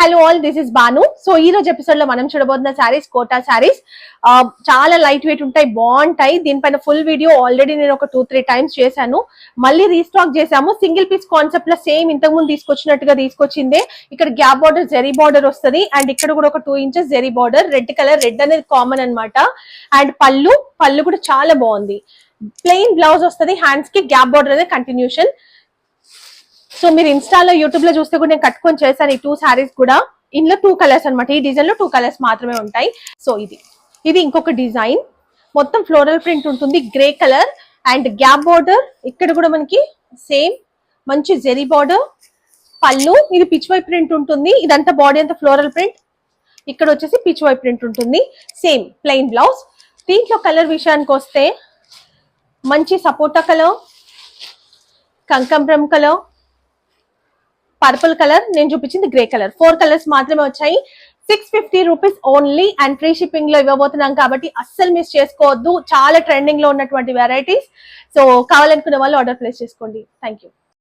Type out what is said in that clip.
Hello all, this is Banu. సో ఈ రోజు ఎపిసోడ్ లో మనం చూడబోతున్న శారీస్ కోటా శారీస్. చాలా లైట్ వెయిట్ ఉంటాయి, బాగుంటాయి. దీనిపైన ఫుల్ వీడియో ఆల్రెడీ నేను ఒక 2-3 టైమ్స్ చేశాను. మళ్ళీ రీస్టాక్ చేసాము. సింగిల్ పీస్ కాన్సెప్ట్ లో సేమ్ ఇంతకు ముందు తీసుకొచ్చినట్టుగా తీసుకొచ్చిందే. ఇక్కడ గ్యాప్ బార్డర్, జెరీ బార్డర్ వస్తుంది. అండ్ ఇక్కడ కూడా ఒక 2 inches zari border. Red colour, red అనేది కామన్ అనమాట. అండ్ పళ్ళు కూడా చాలా బాగుంది. ప్లెయిన్ బ్లౌజ్ వస్తుంది. హ్యాండ్స్ కి గ్యాప్ బార్డర్ అనేది కంటిన్యూషన్. సో మీరు ఇన్స్టాలో, యూట్యూబ్ లో చూస్తే కూడా నేను కట్టుకొని చేశాను ఈ 2 శారీస్ కూడా. ఇందులో 2 కలర్స్ అనమాట. ఈ డిజైన్ లో 2 కలర్స్ మాత్రమే ఉంటాయి. సో ఇది ఇంకొక డిజైన్. మొత్తం ఫ్లోరల్ ప్రింట్ ఉంటుంది, grey colour. And gap border ఇక్కడ కూడా మనకి సేమ్ మంచి జెరీ బార్డర్. పళ్ళు ఇది పిచ్ వై ప్రింట్ ఉంటుంది. ఇదంతా బాడీ అంతా ఫ్లోరల్ ప్రింట్. ఇక్కడ వచ్చేసి పిచ్ వై ప్రింట్ ఉంటుంది. Same plain blouse. దీంట్లో కలర్ విషయానికి వస్తే మంచి సపోటా కలర్, కంకంబ్రం కలర్, పర్పుల్ కలర్, నేను చూపించింది గ్రే కలర్. 4 కలర్స్ మాత్రమే వచ్చాయి. 650 rupees only. And free shipping లో ఇవ్వబోతున్నాం కాబట్టి అస్సలు మిస్ చేసుకోవద్దు. చాలా ట్రెండింగ్ లో ఉన్నటువంటి వెరైటీస్. సో కావాలనుకునే వాళ్ళు ఆర్డర్ ప్లేస్ చేసుకోండి. Thank you.